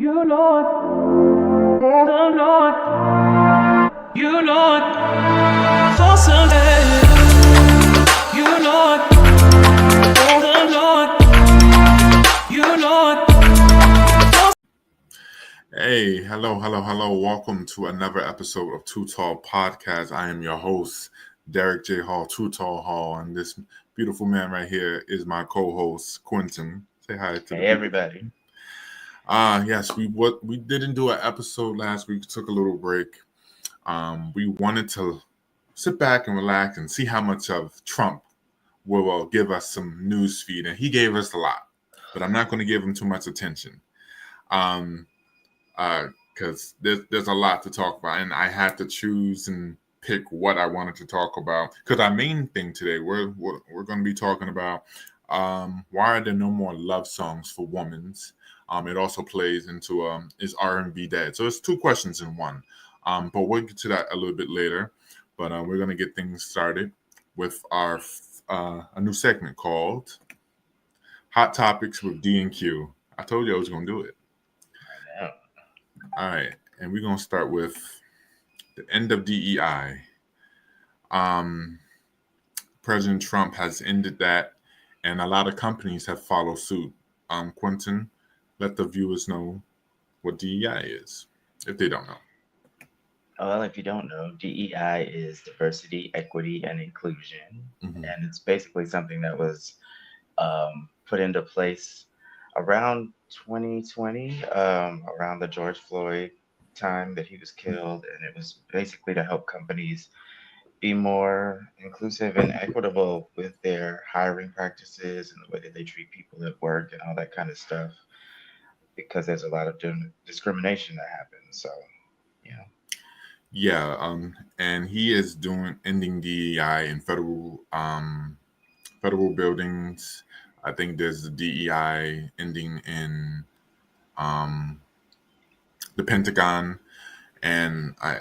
You Lord, the Lord, you Lord, for Sunday. You Lord, the Lord, you Lord. Hey, hello. Welcome to another episode of 2TallPodcast. I am your host, Derek J. Hall, 2Tall Hall, and this beautiful man right here is my co-host, Quentin. Say hi to the Hey people. everybody. Yes, we didn't do an episode last week. Took a little break. We wanted to sit back and relax and see how much of Trump will give us some news feed, and he gave us a lot, but I'm not going to give him too much attention. Um, because there's a lot to talk about, and I had to choose and pick what I wanted to talk about. Because our main thing today, we're going to be talking about why are there no more love songs for women? It also plays into is R&B dead? So it's two questions in one. But we'll get to that a little bit later. But we're going to get things started with our a new segment called Hot Topics with D and Q. I told you I was going to do it. I know. All right, and we're gonna start with the end of DEI. Um, President Trump has ended that, and a lot of companies have followed suit. Quentin, let the viewers know what DEI is, if they don't know. Well, if you don't know, DEI is diversity, equity, and inclusion. Mm-hmm. And it's basically something that was put into place around 2020, around the George Floyd time that he was killed. And it was basically to help companies be more inclusive and equitable with their hiring practices and the way that they treat people at work and all that kind of stuff, because there's a lot of discrimination that happens. So, you know. Yeah, and he is ending DEI in federal buildings. I think there's the DEI ending in um, the Pentagon, and I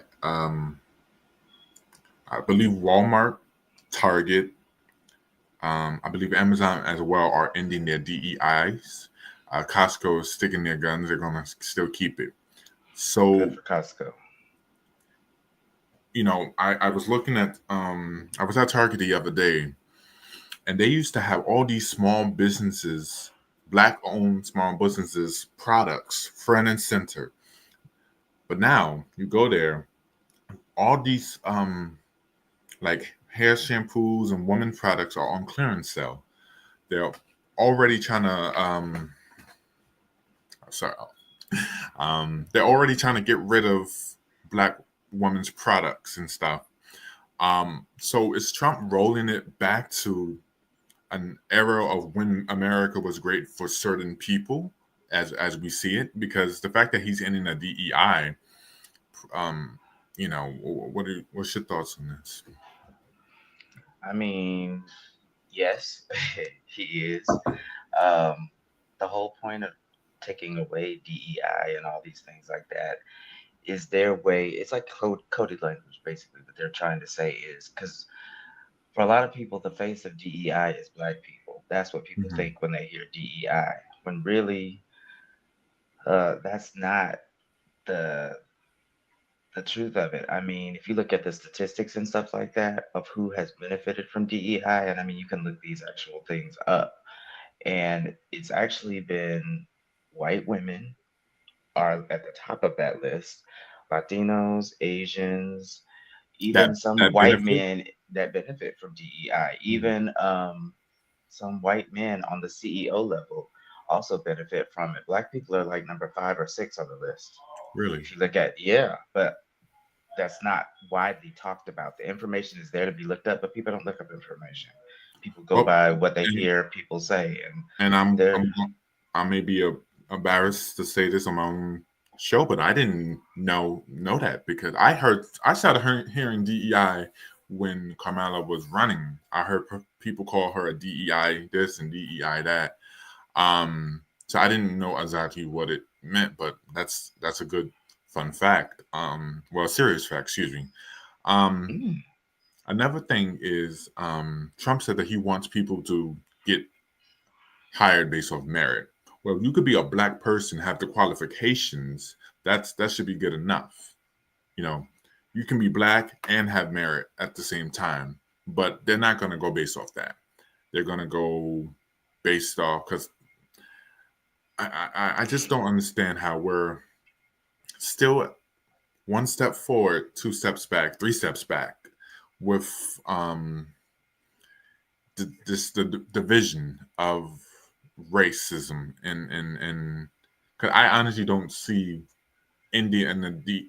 believe Walmart, Target, I believe Amazon as well are ending their DEIs. Costco is sticking their guns; they're gonna still keep it. Good So for Costco. I was looking at I was at Target the other day, and they used to have all these small businesses, black-owned small businesses, products front and center. But now you go there, all these like hair shampoos and women products are on clearance sale. They're already trying to sorry, they're already trying to get rid of black women's products and stuff. So is Trump rolling it back to an era of when America was great for certain people, as we see it? Because the fact that he's ending a DEI, um, what's your thoughts on this? I mean, yes, he is. Um, the whole point of taking away DEI and all these things like that is their way. It's like coded language, basically, that they're trying to say is because for a lot of people, the face of DEI is black people. That's what people Mm-hmm. think when they hear DEI, when really that's not the the truth of it. I mean, if you look at the statistics and stuff like that of who has benefited from DEI, and I mean, you can look these actual things up, and it's actually been white women are at the top of that list, Latinos, Asians, That even some that white benefit. men that benefit from DEI, Mhm. even some white men on the CEO level also benefit from it. Black people are like number 5 or 6 on the list. Really? If you look at, yeah, but that's not widely talked about. The information is there to be looked up, but people don't look up information. People go Well, by what they and, hear people say, and and I'm they're I'm I may be embarrassed to say this on my own show, but I didn't know that because I started hearing DEI when Kamala was running. I heard people call her a DEI this and DEI that. So I didn't know exactly what it meant, but that's a good fun fact. Well, serious fact, excuse me. Um, mm, Another thing is Trump said that he wants people to get hired based off merit. Well, you could be a black person, have the qualifications. That should be good enough. You know, you can be black and have merit at the same time, but they're not going to go based off that. They're going to go based off because I just don't understand how we're still one step forward, two steps back, three steps back with the division of racism and because I honestly don't see India and the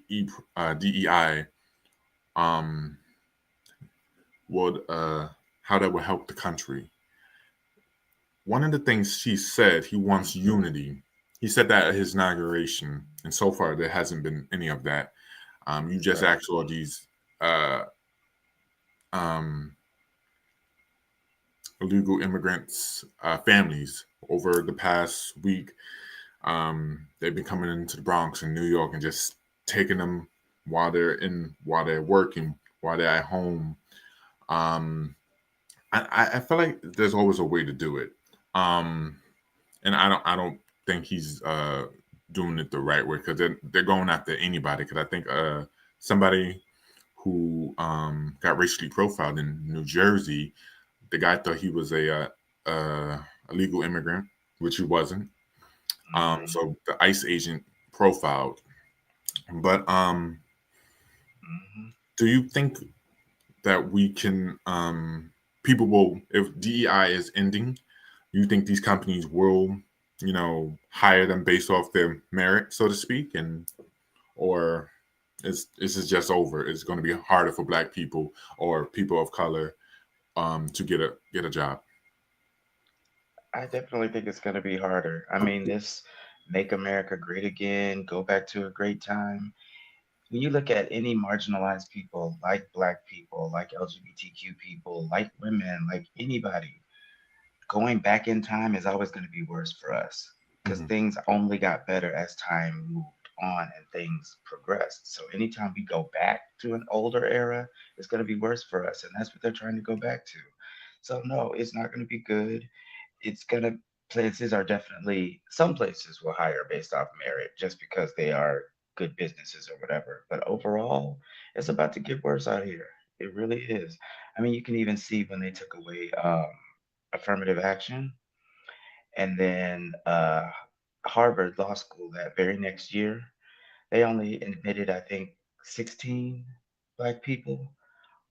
DEI um would how that would help the country. One of the things she said, he wants unity. He said that at his inauguration, and so far there hasn't been any of that. You just Right. asked all these uh, um, illegal immigrants families over the past week. They've been coming into the Bronx and New York and just taking them while they're working, while they're at home. Um, I feel like there's always a way to do it, and I don't think he's doing it the right way because they're going after anybody. Because I think somebody who got racially profiled in New Jersey, the guy thought he was a legal immigrant, which he wasn't. Hmm. So the ICE agent profiled. But Hmm. do you think that we can people will, if DEI is ending, you think these companies will, hire them based off their merit, so to speak, and or is this just over? It's going to be harder for Black people or people of color to get a job. I definitely think it's going to be harder. I mean, this Make America Great Again, Go Back to a Great Time. When you look at any marginalized people, like Black people, like LGBTQ people, like women, like anybody, going back in time is always going to be worse for us because Hmm. things only got better as time moved on and things progressed. So anytime we go back to an older era, it's going to be worse for us. And that's what they're trying to go back to. So, no, it's not going to be good. It's going to, places are definitely, some places will hire based off merit just because they are good businesses or whatever. But overall, it's about to get worse out here. It really is. I mean, you can even see when they took away affirmative action. And then Harvard Law School that very next year, they only admitted, I think, 16 Black people,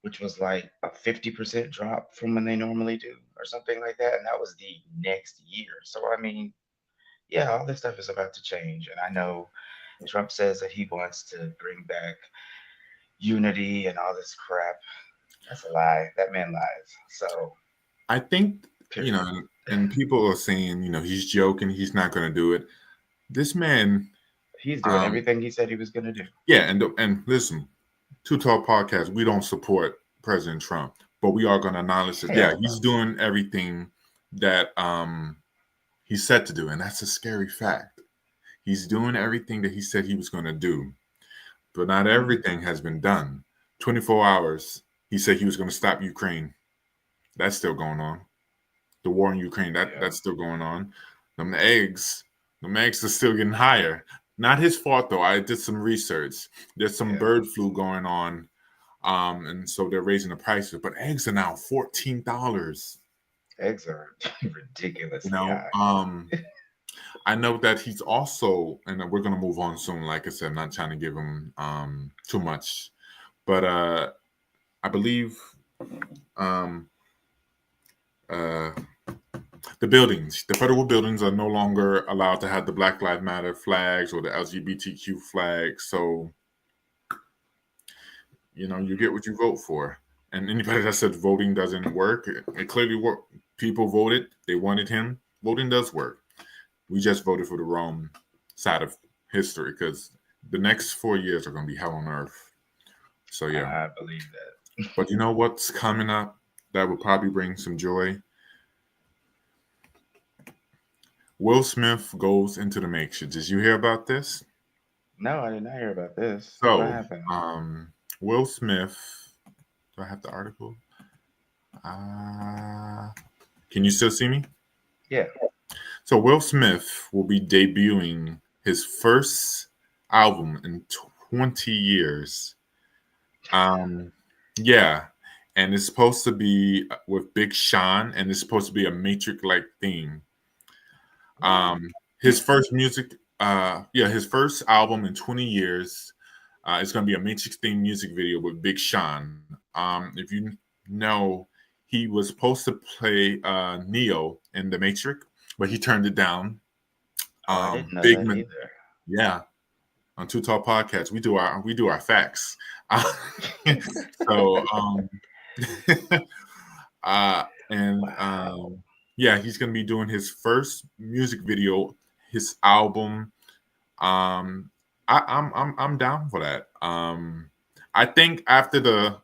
which was like a 50% drop from when they normally do, or something like that. And that was the next year. So, I mean, yeah, all this stuff is about to change. And I know Trump says that he wants to bring back unity and all this crap. That's a lie. That man lies. So, I think period. and people are saying he's joking, he's not going to do it. This man, He's doing um, everything he said he was going to do. yeah, and listen, Two Tall Podcast, we don't support President Trump, but we are going to acknowledge that yeah, Hell no. he's doing everything that he said to do, and that's a scary fact. He's doing everything that he said he was going to do, but not Hmm. everything has been done. 24 hours, he said he was going to stop Ukraine. That's still going on. The war in Ukraine, Yeah. that's still going on. Them eggs, them eggs are still getting higher. Not his fault though. I did some research. There's some Yeah. bird flu going on, and so they're raising the prices. But eggs are now $14. Eggs are You ridiculously know, high. I know that he's also, and we're gonna move on soon. Like I said, I'm not trying to give him too much, but I believe um, uh, the federal buildings are no longer allowed to have the Black Lives Matter flags or the LGBTQ flags. So, you get what you vote for. And anybody that said voting doesn't work, it clearly worked. People voted, they wanted him. Voting does work. We just voted for the wrong side of history because the next 4 years are going to be hell on earth. So, yeah. I believe that. But you know what's coming up that will probably bring some joy? Will Smith goes into the Matrix. Did you hear about this? No, I did not hear about this. What So, happened? Will Smith. Do I have the article? Uh, can you still see me? Yeah. So Will Smith will be debuting his first album in 20 years. Um, yeah, and it's supposed to be with Big Sean, and it's supposed to be a Matrix-like theme. What? His first his first album in 20 years. It's going to be a Matrix themed music video with Big Sean. If you know, he was supposed to play Neo in the Matrix, but he turned it down. Oh, I didn't know Big that man, either. yeah. On 2TallPodcast, we do our facts. So and Wow. yeah, he's gonna be doing his first music video, his album. Um, I'm down for that. I think after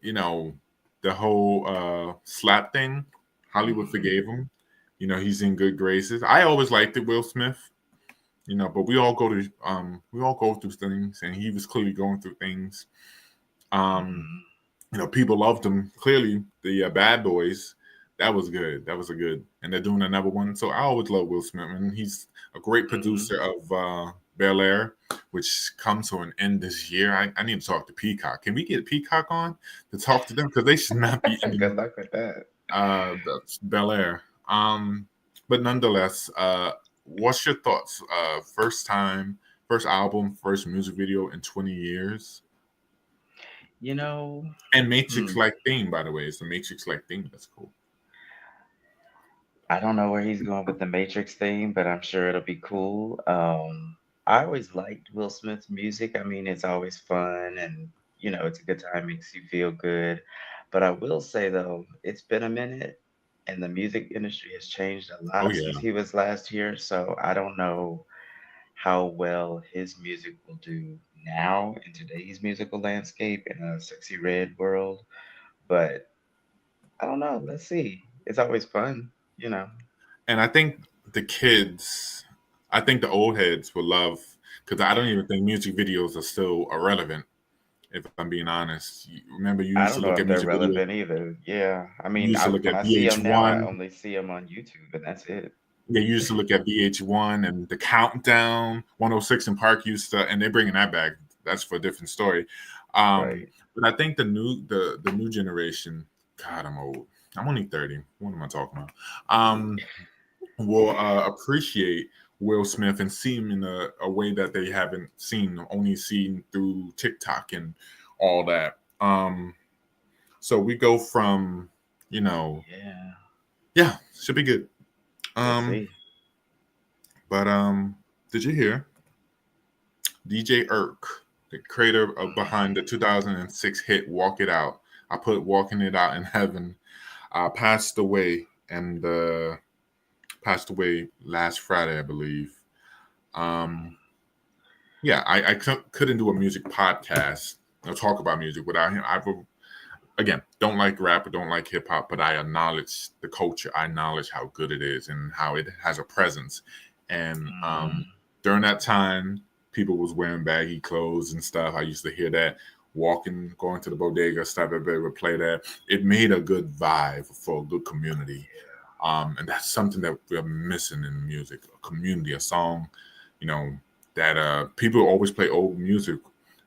you know the whole slap thing, Hollywood Hmm. forgave him. He's in good graces. I always liked it, Will Smith. But we all go through things, and he was clearly going through things. Um, Hmm. people loved him. Clearly, the Bad Boys, that was good. That was a good, and they're doing another one. So I always love Will Smith, and he's a great Hmm. producer of Bel Air, which comes to an end this year. I need to talk to Peacock. Can we get Peacock on to talk to them, because they should not be Good ending luck with that. Bel Air. But nonetheless, what's your thoughts? First album, first music video in 20 years. You know, And hmm, Matrix like theme, by the way. It's the Matrix like theme. That's cool. I don't know where he's going with the Matrix theme, but I'm sure it'll be cool. I always liked Will Smith's music. I mean, it's always fun and it's a good time, makes you feel good. But I will say though, it's been a minute and the music industry has changed a Oh lot since yeah. he was last here. So I don't know how well his music will do now in today's musical landscape in a sexy red world. But I don't know. Let's see. It's always fun. And I think the kids, I think the old heads will love, because I don't even think music videos are still irrelevant. If I'm being honest, remember you I used to don't know look at if they're music videos. relevant either. Yeah. I You mean, used to I look when at I see them now, I VH1. only see them on YouTube, and that's it. Yeah, you used to look at VH1 and the Countdown, 106 in Park used to, and they're bringing that back. That's for a different story. Right. But I think the new generation. God, I'm old. I'm only 30. What am I talking about? Will appreciate Will Smith and see him in a way that they haven't only seen through TikTok and all that. So we go from, you know, Yeah. yeah, should be good. We'll Um, see. but did you hear DJ Irk, the creator of behind the Mm, 2006 hit "Walk It Out"? I put "Walking It Out in Heaven." Passed away, and passed away last Friday, I believe. Um, yeah, I couldn't do a music podcast or talk about music without him. Again, don't like rap or don't like hip hop, but I acknowledge the culture. I acknowledge how good it is and how it has a presence. And mm, during that time, people was wearing baggy clothes and stuff. I used to hear that walking, going to the bodega, stop at would play that. It made a good vibe for a good community. And that's something that we're missing in music, a community, a song, you know, that people always play old music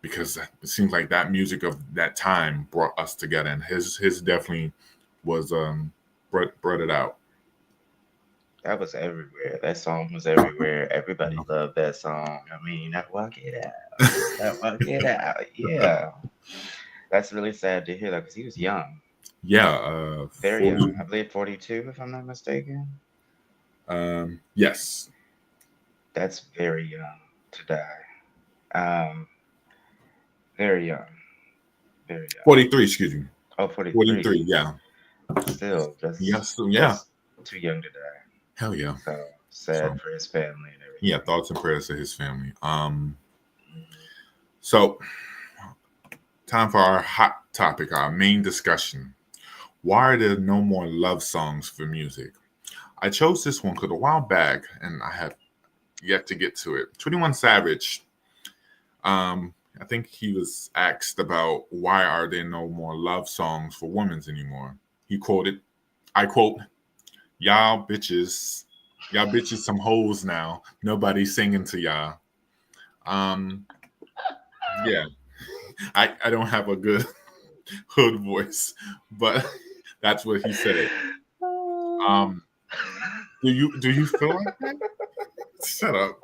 because it seems like that music of that time brought us together, and his definitely was brought it out. that was everywhere. That song was everywhere. You Everybody know? loved that song. I mean, I walk it out. I walk it out. Yeah. That's really sad to hear that because he was young, Yeah, very young. 40. I believe 42, if I'm not mistaken. Yes, That's very young to die. Um, very young. Very young. 43. Excuse me, Oh, 43. 43. Yeah, Still, yes, just so yeah, just too young to die. hell yeah. So So sad for his family and yeah, everything. thoughts and prayers to his family. Mhm. So time for our hot topic, our main discussion. Why are there no more love songs for music? I chose this one because a while back, and I have yet to get to it. 21 Savage, I think he was asked about why are there no more love songs for women anymore. He quoted, I quote, "Y'all bitches Y'all bitches some hoes now. Nobody's singing to y'all. Um, yeah, I don't have a good hood voice, but that's what he said. Oh. Um, do you feel like that? Shut up.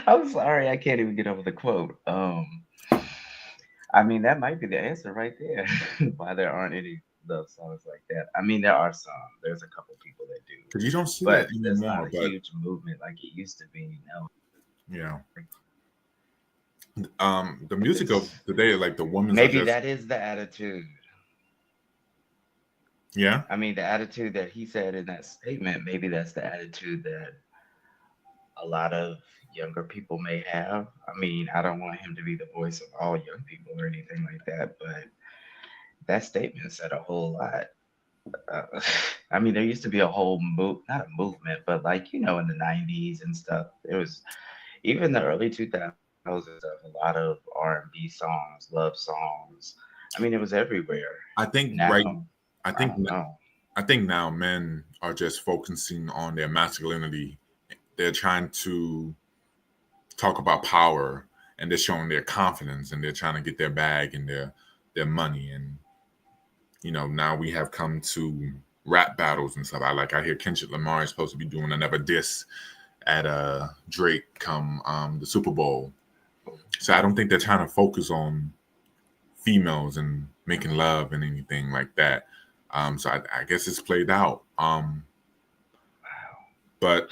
I'm sorry, I can't even get over the quote. I mean, that might be the answer right there. Why there aren't any love songs like that. I mean, there are some. There's a couple people that do, Because you don't see that but there's not anymore. a But huge movement like it used to be. No, yeah, the music of it's today, like the women's are maybe just that is the attitude. yeah. I mean, the attitude that he said in that statement, maybe that's the attitude that a lot of younger people may have. I mean, I don't want him to be the voice of all young people or anything like that, but that statement said a whole lot. Uh, I mean, there used to be a whole not a movement, but like, in the 90s and stuff, there was even the early 2000s and stuff, a lot of R&B songs, love songs. I mean, it was everywhere. I think right. Now, I I think don't know. I think now men are just focusing on their masculinity. They're trying to talk about power, and they're showing their confidence, and they're trying to get their bag and their money. And now we have come to rap battles and stuff. I hear Kendrick Lamar is supposed to be doing another diss at Drake come the Super Bowl. So I don't think they're trying to focus on females and making love and anything like that. So I guess it's played out. But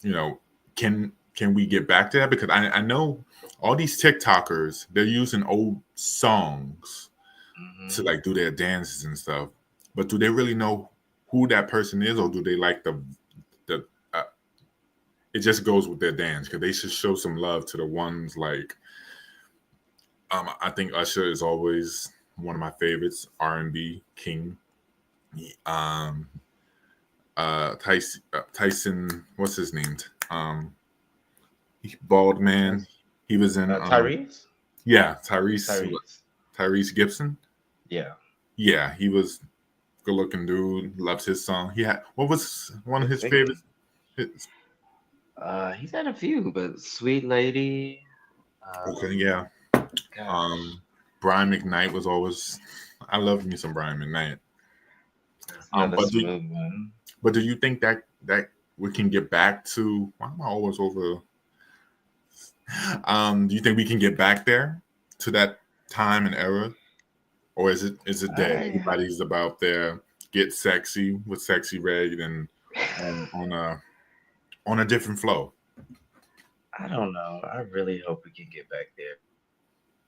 you know, can we get back to that? Because I know all these TikTokers, they're using old songs to Hmm. like do their dances and stuff. But do they really know who that person is, or do they like the it just goes with their dance? Because they should show some love to the ones like I think Usher is always one of my favorites, R&B king. Um, Tyson, what's his name? Um, Bald man. Tyson. He was in Tyrese? yeah, Tyrese Tyrese. Tyrese Gibson. Yeah. Yeah, he was good looking dude. Loves his song. He had what was one of Good his favorite singing. hits? He's had a few, but Sweet Lady. Okay, Um, yeah. gosh, Um, Brian McKnight was always. I love me some Brian McKnight. that's Um, another but do smooth one. but do you think that we can get back to? Why am I always over? Do you think we can get back there to that time and era, or is it dead? I Everybody's about their get sexy with sexy red and on a different flow. I don't know. I really hope we can get back there.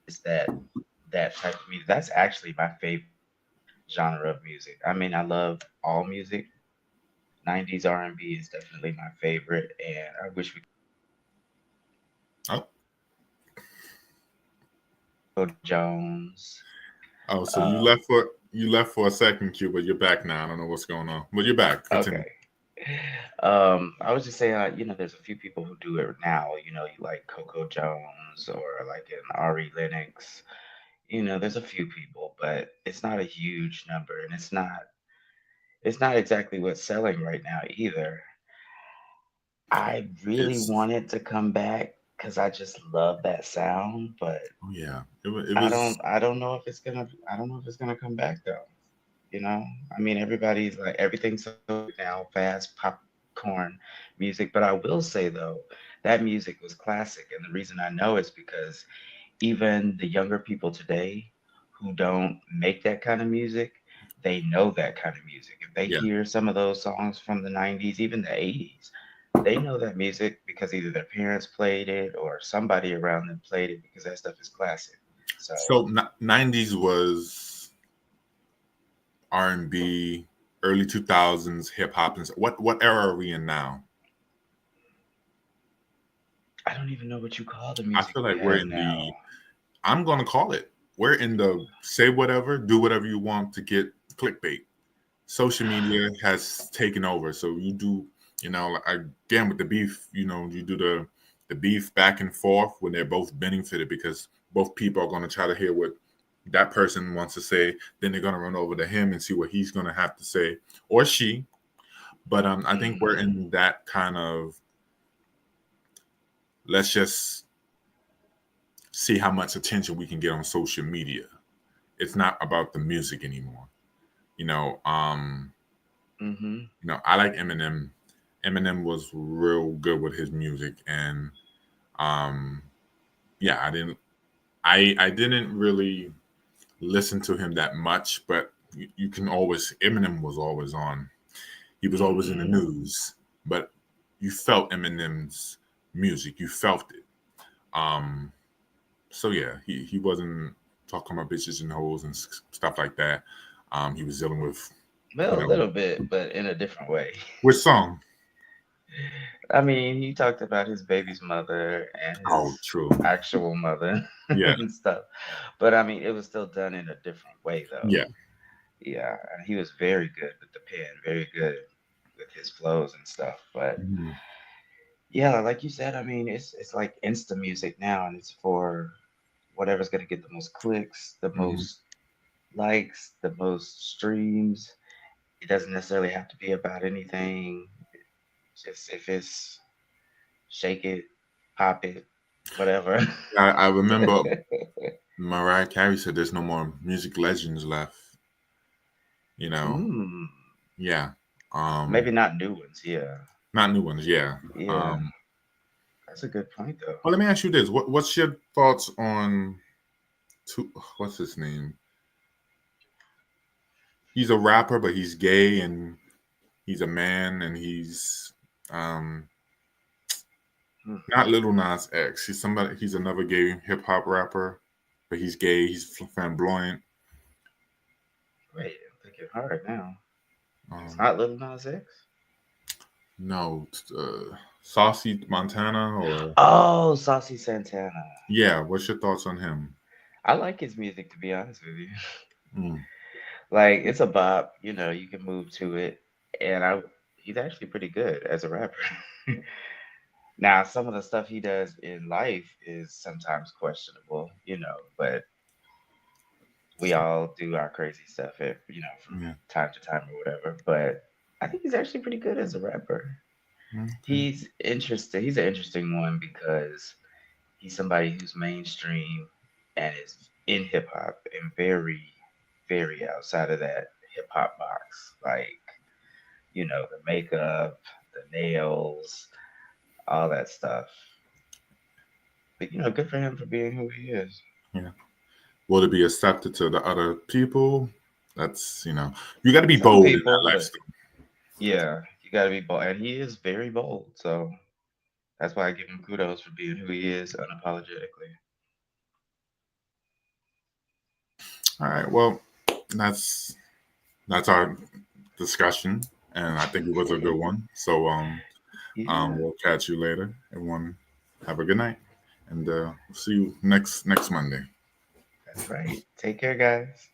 It's that type of music. That's actually my favorite genre of music. I mean, I love all music. 90s R&B is definitely my favorite, and I wish we Oh, could go Jones. oh, so you Um, left for a second, Q, but you're back now. I don't know what's going on, but you're back. Continue. okay. I was just saying, there's a few people who do it now. You like Coco Jones or like an Ari Lennox. There's a few people, but it's not a huge number, and it's not exactly what's selling right now either. I really It's want it to come back because I just love that sound, but oh yeah, it I was don't I don't know if it's gonna I don't know if it's gonna come back though. You know? I mean, everybody's like everything's so now fast popcorn music, but I will say though, that music was classic, and the reason I know is because even the younger people today who don't make that kind of music, they know that kind of music. If they yeah. hear some of those songs from the 90s, even the 80s, they know that music because either their parents played it or somebody around them played it because that stuff is classic. So So 90s was R&B, early 2000s hip hop, and what era are we in now? I don't even know what you call the I music feel we like we're have in now. the I'm gonna call it. We're in the say whatever, do whatever you want to get clickbait. Social media has taken over. So you do, again with the beef, you do the beef back and forth when they're both benefited because both people are gonna try to hear what that person wants to say. Then they're gonna run over to him and see what he's gonna have to say or she. But I think we're Mm-hmm. in that kind of, let's just see how much attention we can get on social media. It's not about the music anymore. You know, Mm-hmm. I like Eminem. Eminem was real good with his music, and um, yeah, I didn't really listen to him that much, but you can always, Eminem was always on. He was always in the Mm-hmm. news, but you felt Eminem's music. You felt it. Um, so yeah, he wasn't talking about bitches and hoes and stuff like that. He was dealing with, you Well, a know, little bit, but in a different way. which song? I mean, he talked about his baby's mother and Oh, his true. actual mother Yeah, and stuff. But I mean, it was still done in a different way, though. yeah. Yeah, and he was very good with the pen, very good with his flows and stuff. But Mhm, yeah, like you said, I mean, it's like insta music now, and it's for whatever's gonna get the most clicks, the mhm. most likes, the most streams. It doesn't necessarily have to be about anything. Just if it's shake it, pop it, whatever. I remember Mariah Carey said there's no more music legends left. You know, mm, yeah. maybe Um, not new ones. Yeah, not new ones. Yeah. yeah, Um, that's a good point though. well, let me ask you this: what's your thoughts on what's his name? He's a rapper, but he's gay and he's a man, and he's um Hmm. not Little Nas X. He's somebody. He's another gay hip hop rapper, but he's gay. He's flamboyant. Wait, I'm thinking hard now. It's Um, not Little Nas X. no, Saucy Montana or Oh, Saucy Santana. yeah. What's your thoughts on him? I like his music to be honest with you. Mm, Like it's a bop, you can move to it, and he's actually pretty good as a rapper. Now, some of the stuff he does in life is sometimes questionable, but we all do our crazy stuff, from yeah. time to time or whatever. But I think he's actually pretty good as a rapper. Okay. He's interesting. He's an interesting one because he's somebody who's mainstream and is in hip hop and very, very outside of that hip hop box. Like, the makeup, the nails, all that stuff. But, good for him for being who he is. Yeah. Will it be accepted to the other people? That's you got to be Some bold in that people, but lifestyle. yeah, you got to be bold. And he is very bold. So that's why I give him kudos for being who he is unapologetically. All right. Well, that's that's our discussion, and I think it was a good one. So Yeah, we'll catch you later. Everyone, have a good night, and see you next Monday. that's right. Take care, guys.